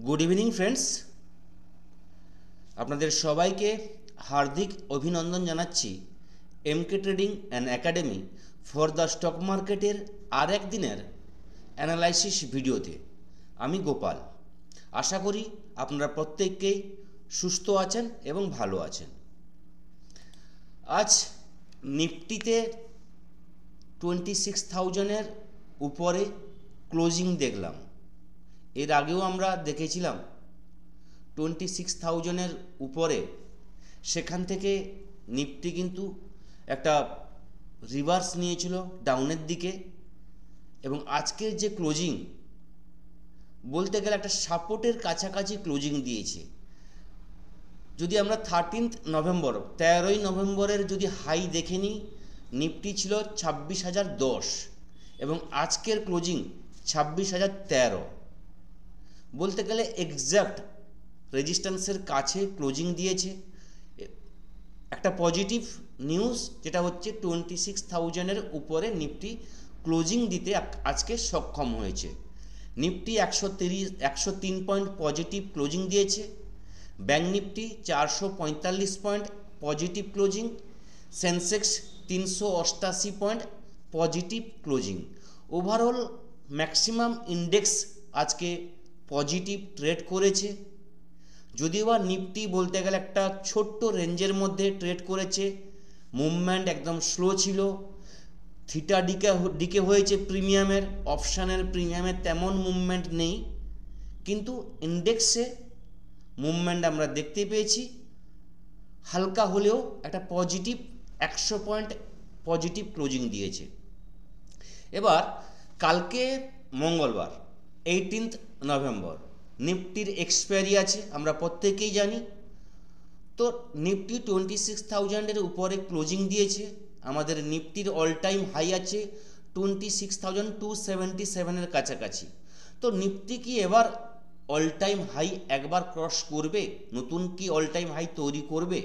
Good evening friends, আপনাদের সবাইকে হার্দিক অভিনন্দন জানাচ্ছি MK trading and academy for the stock মার্কেটের আর এক দিনের অ্যানালাইসিস ভিডিওতে। আমি গোপাল। আশা করি আপনারা প্রত্যেককেই সুস্থ আছেন এবং ভালো আছেন। আজ নিফটিতে 26,000-এর উপরে ক্লোজিং দেখলাম। এর আগেও আমরা দেখেছিলাম 26,000-এর উপরে, সেখান থেকে নিফটি কিন্তু একটা রিভার্স নিয়েছিল ডাউনের দিকে, এবং আজকের যে ক্লোজিং বলতে গেলে একটা সাপোর্টের কাছাকাছি ক্লোজিং দিয়েছে। যদি আমরা 13ই নভেম্বরের যদি হাই দেখে নিই, নিফটি ছিল 26,010 এবং আজকের ক্লোজিং 26,013। বলতে গেলে এক্স্যাক্ট রেজিস্ট্যান্সের কাছে ক্লোজিং দিয়েছে। একটা পজিটিভ নিউজ যেটা হচ্ছে 26,000-এর উপরে নিফটি ক্লোজিং দিতে আজকে সক্ষম হয়েছে। নিফটি 103 পয়েন্ট পজিটিভ ক্লোজিং দিয়েছে। Bank Nifty 445 point positive closing. Sensex 388 point positive closing. Overall maximum index আজকে পজিটিভ ট্রেড করেছে। যদিও বা নিফটি বলতে গেলে একটা ছোট্ট রেঞ্জের মধ্যে ট্রেড করেছে, মুভমেন্ট একদম স্লো ছিল। থিটা ডিকে হয়েছে প্রিমিয়ামের, অপশানের প্রিমিয়ামের তেমন মুভমেন্ট নেই, কিন্তু ইন্ডেক্সে মুভমেন্ট আমরা দেখতে পেয়েছি। হালকা হলেও একটা পজিটিভ 100 পয়েন্ট পজিটিভ ক্লোজিং দিয়েছে। এবার কালকে মঙ্গলবার 18 নভেম্বর নিফটির এক্সপায়ারি আছে, আমরা প্রত্যেকেই জানি। তো নিফটি 26,000-এর উপরে ক্লোজিং দিয়েছে। আমাদের নিফটির অল টাইম হাই আছে 26,277-এর কাছাকাছি। তো নিফটি কি এবার অল টাইম হাই একবার ক্রস করবে? নতুন কি অল টাইম হাই তৈরি করবে?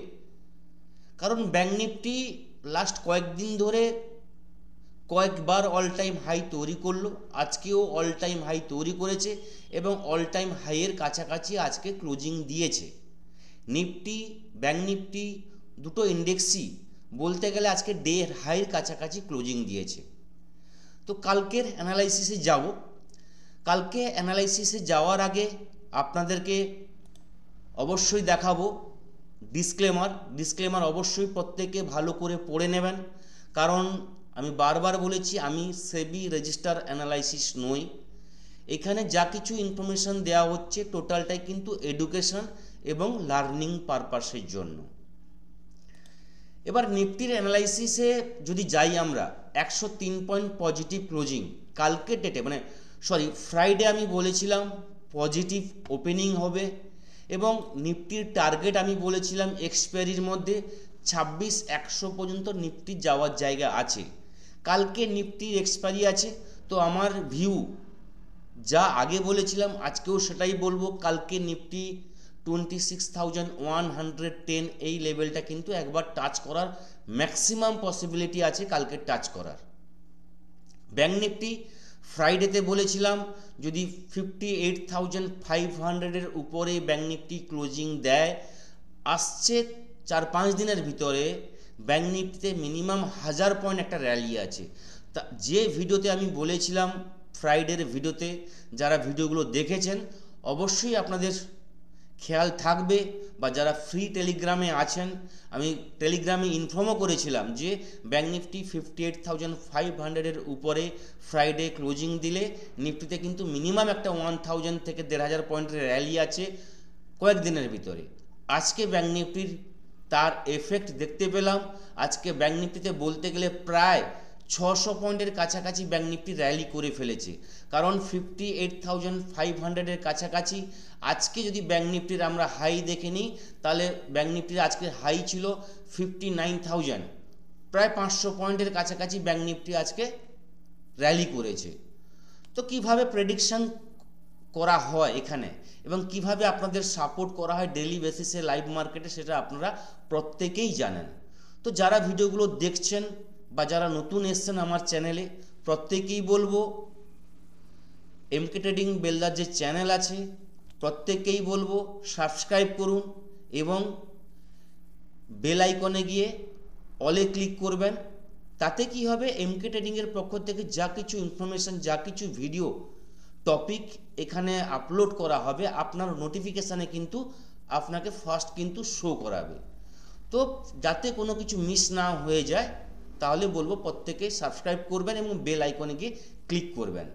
কারণ ব্যাঙ্ক নিফটি লাস্ট কয়েকদিন ধরে কয়েকবার অল টাইম হাই তৈরি করলো, আজকেও অল টাইম হাই তৈরি করেছে এবং অল টাইম হাইয়ের কাছাকাছি আজকে ক্লোজিং দিয়েছে। নিফটি, ব্যাঙ্ক নিফটি দুটো ইন্ডেক্সই বলতে গেলে আজকে ডে হাইয়ের কাছাকাছি ক্লোজিং দিয়েছে। তো কালকের অ্যানালাইসিসে যাব। কালকে অ্যানালাইসিসে যাওয়ার আগে আপনাদেরকে অবশ্যই দেখাবো ডিসক্লেমার অবশ্যই প্রত্যেকে ভালো করে পড়ে নেবেন। কারণ আমি বারবার বলেছি, আমি সেবি রেজিস্টার অ্যানালাইসিস নই। এখানে যা কিছু ইনফরমেশান দেওয়া হচ্ছে টোটালটাই কিন্তু এডুকেশন এবং লার্নিং পারপাসের জন্য। এবার নিফটির অ্যানালাইসিসে যদি যাই, আমরা 103 পয়েন্ট পজিটিভ ক্লোজিং কালকের ডেটে, ফ্রাইডে আমি বলেছিলাম পজিটিভ ওপেনিং হবে এবং নিফটির টার্গেট আমি বলেছিলাম এক্সপায়ারির মধ্যে 26,100 পর্যন্ত নিফটি যাওয়ার জায়গা আছে। কালকে নিফটির এক্সপায়ারি আছে, তো আমার ভিউ যা আগে বলেছিলাম আজকেও সেটাই বলবো। কালকে নিফটি 26,110 এই লেভেলটা কিন্তু একবার টাচ করার ম্যাক্সিমাম পসিবিলিটি আছে কালকে টাচ করার। ব্যাঙ্ক নিফটি ফ্রাইডেতে বলেছিলাম যদি 58,500-এর উপরে ব্যাঙ্ক নিফটি ক্লোজিং দেয়, আসছে 4-5 দিনের ভিতরে ব্যাঙ্ক নিফটিতে মিনিমাম 1000 পয়েন্ট একটা র্যালি আছে। তা যে ভিডিওতে আমি বলেছিলাম, ফ্রাইডের ভিডিওতে যারা ভিডিওগুলো দেখেছেন অবশ্যই আপনাদের খেয়াল থাকবে, বা যারা ফ্রি টেলিগ্রামে আছেন, আমি টেলিগ্রামে ইনফর্মও করেছিলাম যে ব্যাঙ্ক নিফটি 58,500-এর উপরে ফ্রাইডে ক্লোজিং দিলে নিফটিতে কিন্তু মিনিমাম একটা 1000 থেকে 1500 পয়েন্টের র্যালি আছে কয়েকদিনের ভিতরে। আজকে ব্যাঙ্ক নিফটির তার এফেক্ট দেখতে পেলাম। আজকে ব্যাঙ্ক নিফটিতে বলতে গেলে প্রায় 600 পয়েন্টের কাছাকাছি ব্যাঙ্ক নিফটি র্যালি করে ফেলেছে। কারণ 58,500-এর কাছাকাছি আজকে যদি ব্যাঙ্ক নিফটির আমরা হাই দেখে নিই, তাহলে ব্যাঙ্ক নিফটির আজকের হাই ছিল 59,000, প্রায় 500 পয়েন্টের কাছাকাছি ব্যাঙ্ক নিফটি আজকে র্যালি করেছে। তো কিভাবে প্রেডিকশন করা হয় এখানে এবং কিভাবে আপনাদের সাপোর্ট করা হয় ডেইলি বেসিসে লাইভ মার্কেটে, সেটা আপনারা প্রত্যেকেই জানেন। তো যারা ভিডিওগুলো দেখছেন বা যারা নতুন এসছেন আমার চ্যানেলে, প্রত্যেকেই বলবো এমকে ট্রেডিং বেলদার যে চ্যানেল আছে প্রত্যেককেই বলবো সাবস্ক্রাইব করুন এবং বেল আইকনে গিয়ে অলে ক্লিক করবেন। তাতে কি হবে, এমকে ট্রেডিংয়ের পক্ষ থেকে যা কিছু ইনফরমেশান, যা কিছু ভিডিও টপিক এখানে আপলোড করা হবে আপনার নোটিফিকেশানে কিন্তু আপনাকে ফার্স্ট কিন্তু শো করাবে। তো যাতে কোনো কিছু মিস না হয়ে যায় তাহলে বলবো প্রত্যেকে সাবস্ক্রাইব করবেন এবং বেল আইকনে গিয়ে ক্লিক করবেন,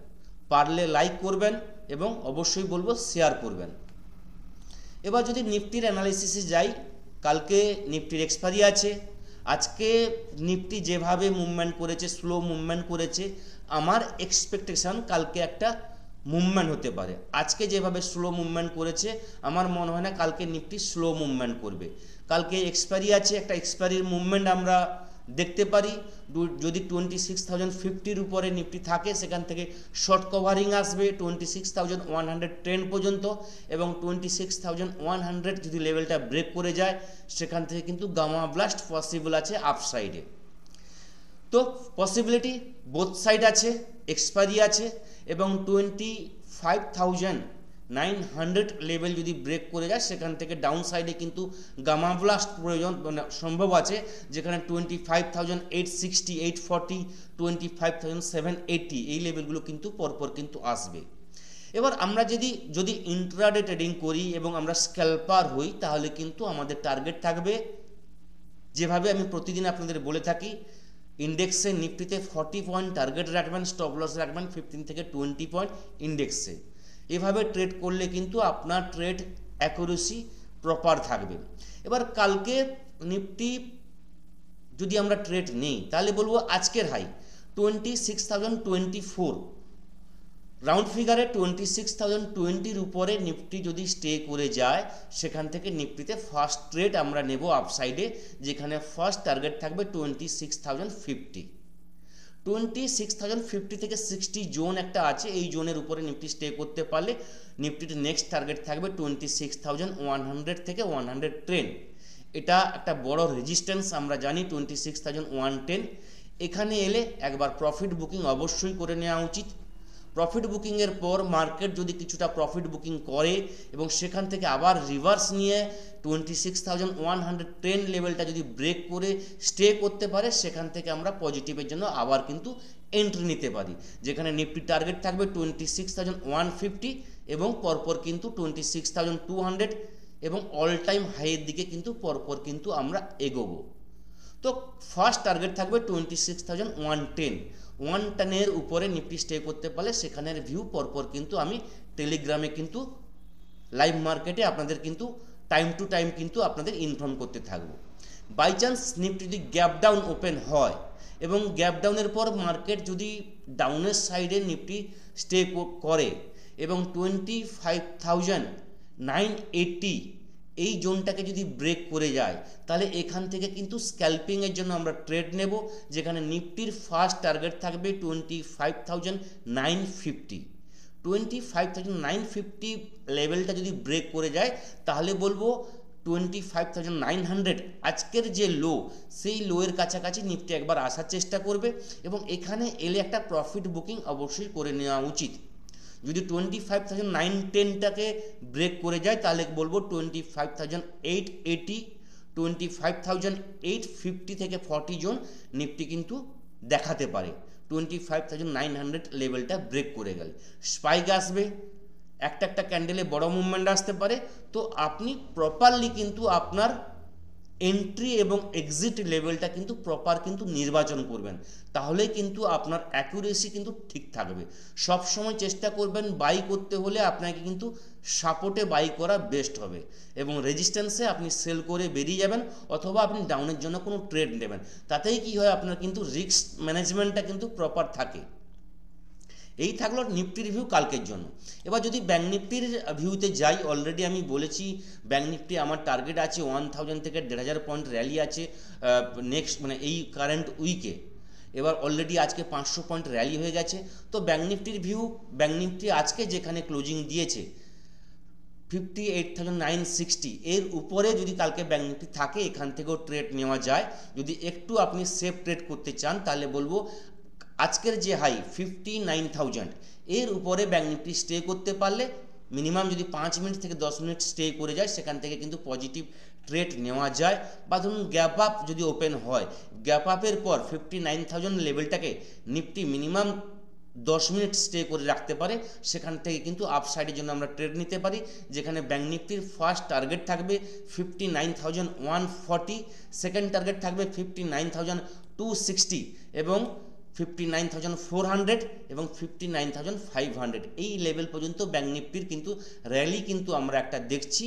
পারলে লাইক করবেন এবং অবশ্যই বলবো শেয়ার করবেন। এবার যদি নিফটির অ্যানালিসিসে যাই, কালকে নিফটির এক্সপায়ারি আছে। আজকে নিফটি যেভাবে মুভমেন্ট করেছে, স্লো মুভমেন্ট করেছে, আমার এক্সপেকটেশান কালকে একটা মুভমেন্ট হতে পারে। আজকে যেভাবে স্লো মুভমেন্ট করেছে আমার মনে হয় না কালকে নিফটি স্লো মুভমেন্ট করবে। কালকে এক্সপায়ারি আছে, একটা এক্সপায়ারির মুভমেন্ট আমরা দেখতে পারি। যদি 26,050 উপরে নিফটি থাকে সেখান থেকে শর্ট কভারিং আসবে 26,110 পর্যন্ত, এবং 26,100 যদি লেভেলটা ব্রেক করে যায় সেখান থেকে কিন্তু গামা ব্লাস্ট পসিবল আছে আপসাইডে। তো পসিবিলিটি বোথ সাইড আছে, এক্সপায়ারি আছে এবং 25,900 লেভেল যদি ব্রেক করে যায় সেখান থেকে ডাউন সাইডে কিন্তু গামা ব্লাস্ট প্রয়োজন সম্ভব আছে, যেখানে 25,860, 840, 25,780 এই লেভেলগুলো কিন্তু পরপর কিন্তু আসবে। এবার আমরা যদি ইন্ট্রাডে ট্রেডিং করি এবং আমরা স্ক্যাল্পার হই তাহলে কিন্তু আমাদের টার্গেট থাকবে, যেভাবে আমি প্রতিদিন আপনাদের বলে থাকি, ইন্ডেক্সে নিফটিতে 40 পয়েন্ট টার্গেট রাখবেন, স্টপ লস রাখবেন 15 থেকে 20 পয়েন্ট ইন্ডেক্সে। এভাবে ট্রেড করলে কিন্তু আপনার ট্রেড অ্যাকুরেসি প্রপার থাকবে। এবার কালকে নিফটি যদি আমরা ট্রেড নেই তাহলে বলবো আজকের হাই 26,024, রাউন্ড ফিগারে 26,020 উপরে নিফটি যদি স্টে করে যায় সেখান থেকে নিফটিতে ফার্স্ট ট্রেড আমরা নেব আপসাইডে, যেখানে ফার্স্ট টার্গেট থাকবে 26,050। 26,050 থেকে 60 জোন একটা আছে, এই জোনের উপরে নিফটি স্টে করতে পারলে নিফটির নেক্সট টার্গেট থাকবে 26,100 থেকে 110। এটা একটা বড় রেজিস্ট্যান্স আমরা জানি 26,110। এখানে এলে একবার প্রফিট বুকিং অবশ্যই করে নেওয়া উচিত। প্রফিট বুকিংয়ের পর মার্কেট যদি কিছুটা প্রফিট বুকিং করে এবং সেখান থেকে আবার রিভার্স নিয়ে 26,110 লেভেলটা যদি ব্রেক করে স্টে করতে পারে সেখান থেকে আমরা পজিটিভের জন্য আবার কিন্তু এন্ট্রি নিতে পারি, যেখানে নিফটি টার্গেট থাকবে 26,150 এবং পরপর কিন্তু 26,200 এবং অল টাইম হাইয়ের দিকে কিন্তু পরপর কিন্তু আমরা এগোবো। তো ফার্স্ট টার্গেট থাকবে 26,110। 110-এর উপরে নিফটি স্টে করতে পারলে সেখানের ভিউ পরপর কিন্তু আমি টেলিগ্রামে কিন্তু লাইভ মার্কেটে আপনাদের কিন্তু টাইম টু টাইম কিন্তু আপনাদের ইনফর্ম করতে থাকবো। বাই চান্স নিফটি যদি গ্যাপ ডাউন ওপেন হয় এবং গ্যাপ ডাউনের পর মার্কেট যদি ডাউনের সাইডে নিফটি স্টে করে এবং 25,980 এই জোনটাকে যদি ব্রেক করে যায় তাহলে এখান থেকে কিন্তু স্ক্যাল্পিংয়ের জন্য আমরা ট্রেড নেব, যেখানে নিফটির ফার্স্ট টার্গেট থাকবে 25,950। 25,950 লেভেলটা যদি ব্রেক করে যায় তাহলে বলবো 25,900 আজকের যে লো সেই লোয়ের কাছাকাছি নিফটি একবার আসার চেষ্টা করবে এবং এখানে এলে একটা প্রফিট বুকিং অবশ্যই করে নেওয়া উচিত। যদি 25,910টাকে ব্রেক করে যায় তাহলে বলবো 25,880, 25,850 থেকে 40 জোন নিফটি কিন্তু দেখাতে পারে 25,900 লেভেলটা ব্রেক করে গেলে। স্পাইক আসবে, একটা ক্যান্ডেলে বড় মুভমেন্ট আসতে পারে। তো আপনি প্রপারলি কিন্তু আপনার এন্ট্রি এবং এক্সিট লেভেলটা কিন্তু প্রপার কিন্তু নির্বাচন করবেন, তাহলে কিন্তু আপনার অ্যাকুরেসি কিন্তু ঠিক থাকবে। সব সময় চেষ্টা করবেন বাই করতে হলে আপনাকে কিন্তু সাপোর্টে বাই করা বেস্ট হবে এবং রেজিস্ট্যান্সে আপনি সেল করে বেরিয়ে যাবেন, অথবা আপনি ডাউনের জন্য কোনো ট্রেড নেবেন। তাতেই কি হয়, আপনার কিন্তু রিস্ক ম্যানেজমেন্টটা কিন্তু প্রপার থাকে। এই থাকলো নিফটির ভিউ কালকের জন্য। এবার যদি ব্যাঙ্ক নিফটির ভিউতে যাই, অলরেডি আমি বলেছি ব্যাঙ্ক নিফটি আমার টার্গেট আছে 1000 থেকে 1500 পয়েন্ট র্যালি আছে নেক্সট এই কারেন্ট উইকে। এবার অলরেডি আজকে 500 পয়েন্ট র্যালি হয়ে গেছে। তো ব্যাঙ্ক নিফটির ভিউ, ব্যাঙ্ক নিফটি আজকে যেখানে ক্লোজিং দিয়েছে 58,960 এর উপরে যদি কালকে ব্যাঙ্ক নিফটি থাকে এখান থেকেও ট্রেড নেওয়া যায়। যদি একটু আপনি সেফ ট্রেড করতে চান তাহলে বলবো আজকের যে হাই 59,000 এর উপরে ব্যাঙ্ক নিফটি স্টে করতে পারলে মিনিমাম যদি 5 মিনিট থেকে 10 মিনিট স্টে করে যায় সেখান থেকে কিন্তু পজিটিভ ট্রেড নেওয়া যায়। বা ধরুন গ্যাপ আপ যদি ওপেন হয়, গ্যাপ আপের পর 59,000 লেভেলটাকে নিফটি মিনিমাম 10 মিনিট স্টে করে রাখতে পারে, সেখান থেকে কিন্তু আপসাইডের জন্য আমরা ট্রেড নিতে পারি, যেখানে ব্যাঙ্ক নিফটির ফার্স্ট টার্গেট থাকবে 59,140, সেকেন্ড টার্গেট থাকবে 59,260 এবং 59,400 এবং 59,500। এই লেভেল পর্যন্ত ব্যাঙ্ক নিফটির কিন্তু র্যালি কিন্তু আমরা একটা দেখছি।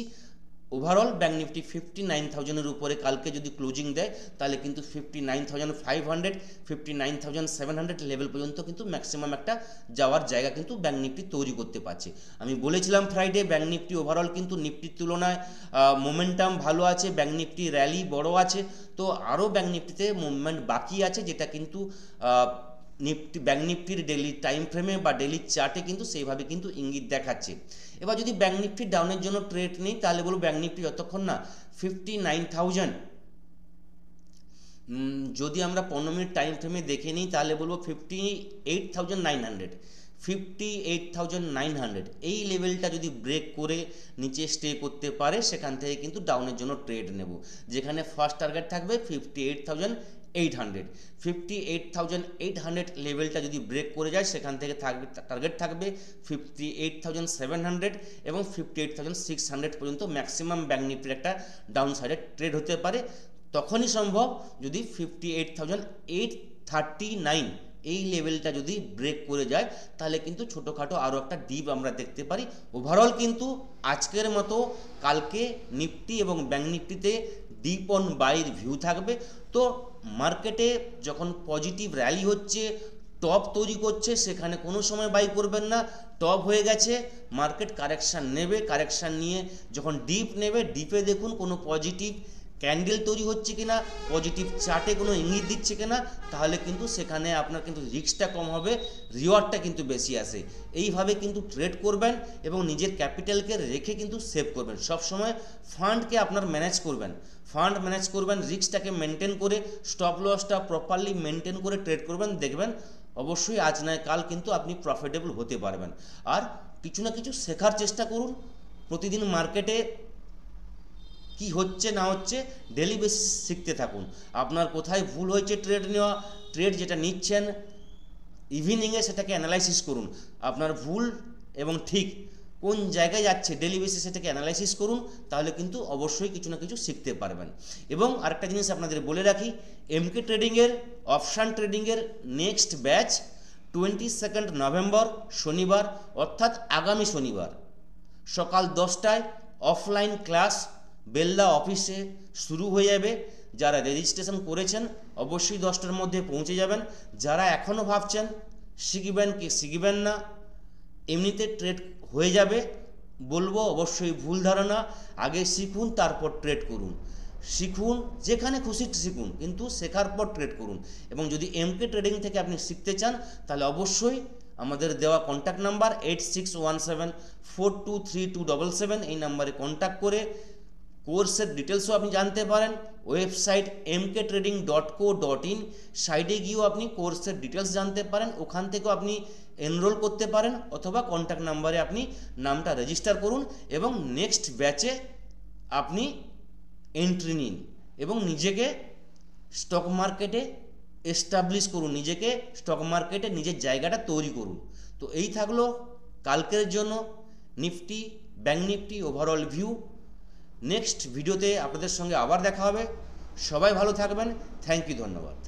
ওভারঅল ব্যাঙ্ক নিফটি 59,000-এর উপরে কালকে যদি ক্লোজিং দেয় তাহলে কিন্তু 59,500, 59,700 লেভেল পর্যন্ত কিন্তু ম্যাক্সিমাম একটা যাওয়ার জায়গা কিন্তু ব্যাঙ্ক নিফটি তৈরি করতে পারছে। আমি বলেছিলাম ফ্রাইডে ব্যাঙ্ক নিফটি ওভারঅল কিন্তু নিফটির তুলনায় মোমেন্টাম ভালো আছে, ব্যাঙ্ক নিফটি র্যালি বড় আছে, তো আরও ব্যাঙ্ক নিফটিতে মুভমেন্ট বাকি আছে, যেটা কিন্তু নিফটি ব্যাঙ্ক নিফটির ডেলি টাইম ফ্রেমে বা ডেলি চার্টে কিন্তু সেইভাবে কিন্তু ইঙ্গিত দেখাচ্ছে। এবার যদি ব্যাঙ্ক নিফটি ডাউনের জন্য ট্রেড নেই তাহলে বলবো ব্যাঙ্ক নিফটি যতক্ষণ না 59,000, যদি আমরা 15 মিনিট টাইম ফ্রেমে দেখে নিই তাহলে বলবো 58,900 এই লেভেলটা যদি ব্রেক করে নিচে স্টে করতে পারে সেখান থেকে কিন্তু ডাউনের জন্য ট্রেড নেব, যেখানে ফার্স্ট টার্গেট থাকবে 58,800 লেভেলটা যদি ব্রেক করে যায় সেখান থেকে টার্গেট থাকবে 58,700 এবং 58,600 পর্যন্ত ম্যাক্সিমাম ব্যাঙ্ক নিফটির একটা ডাউন সাইডে ট্রেড হতে পারে। তখনই সম্ভব যদি 58,839 এই লেভেলটা যদি ব্রেক করে যায়, তাহলে কিন্তু ছোটোখাটো আরও একটা ডিপ আমরা দেখতে পারি। ওভারঅল কিন্তু আজকের মতো কালকে নিফটি এবং ব্যাঙ্ক নিফটিতে ডিপ অন বাইর ভিউ থাকবে। তো মার্কেটে যখন পজিটিভ র্যালি হচ্ছে, টপ তৈরি করছে, সেখানে কোনো সময় বাই করবেন না। টপ হয়ে গেছে, মার্কেট কারেকশান নেবে, কারেকশান নিয়ে যখন ডিপ নেবে, ডিপে দেখুন কোনো পজিটিভ ক্যান্ডেল তৈরি হচ্ছে কিনা, পজিটিভ চার্টে কোনো ইঙ্গিত দিচ্ছে কিনা, তাহলে কিন্তু সেখানে আপনার কিন্তু রিস্কটা কম হবে, রিওয়ার্ডটা কিন্তু বেশি আসে। এইভাবে কিন্তু ট্রেড করবেন এবং নিজের ক্যাপিটালকে রেখে কিন্তু সেভ করবেন। সব সময় ফান্ডকে আপনার ম্যানেজ করবেন, রিস্কটাকে মেনটেন করে, স্টপ লসটা প্রপারলি মেনটেন করে ট্রেড করবেন। দেখবেন অবশ্যই আজ নয় কাল কিন্তু আপনি প্রফিটেবল হতে পারবেন। আর কিছু না কিছু শেখার চেষ্টা করুন, প্রতিদিন মার্কেটে কি হচ্ছে না হচ্ছে ডেলি বেসিস শিখতে থাকুন। আপনার কোথায় ভুল হয়েছে ট্রেড নেওয়া, ট্রেড যেটা নিচ্ছেন ইভিনিংয়ে সেটাকে অ্যানালাইসিস করুন, আপনার ভুল এবং ঠিক কোন জায়গায় যাচ্ছে ডেলি বেসিস সেটাকে অ্যানালাইসিস করুন, তাহলে কিন্তু অবশ্যই কিছু না কিছু শিখতে পারবেন। এবং আরেকটা জিনিস আপনাদের বলে রাখি, এমকে ট্রেডিংয়ের অপশান ট্রেডিংয়ের নেক্সট ব্যাচ 22 নভেম্বর শনিবার, অর্থাৎ আগামী শনিবার সকাল 10টায় অফলাইন ক্লাস বেল্লা অফিসে শুরু হয়ে যাবে। যারা রেজিস্ট্রেশন করেছেন অবশ্যই 10টার মধ্যে পৌঁছে যাবেন। যারা এখনও ভাবছেন শিখবেন কি শিখবেন না, এমনিতে ট্রেড হয়ে যাবে, বলবো অবশ্যই ভুল ধারণা। আগে শিখুন তারপর ট্রেড করুন, শিখুন যেখানে খুশি শিখুন, কিন্তু শেখার পর ট্রেড করুন। এবং যদি এমকে ট্রেডিং থেকে আপনি শিখতে চান তাহলে অবশ্যই আমাদের দেওয়া কন্ট্যাক্ট নাম্বার 8617423277 এই নাম্বারে কন্ট্যাক্ট করে কোর্সের ডিটেলসও আপনি জানতে পারেন। ওয়েবসাইট mktrading.co.in সাইডে গিয়েও আপনি কোর্সের ডিটেলস জানতে পারেন, ওখান থেকেও আপনি এনরোল করতে পারেন, অথবা কন্ট্যাক্ট নাম্বারে আপনি নামটা রেজিস্টার করুন এবং নেক্সট ব্যাচে আপনি এন্ট্রি নিন এবং নিজেকে স্টক মার্কেটে এস্টাবলিশ করুন, নিজেকে স্টক মার্কেটে নিজের জায়গাটা তৈরি করুন। তো এই থাকলো কালকের জন্য Nifty bank Nifty overall view. Next ভিডিওতে আপনাদের সঙ্গে আবার দেখা হবে। সবাই ভালো থাকবেন। থ্যাংক ইউ, ধন্যবাদ।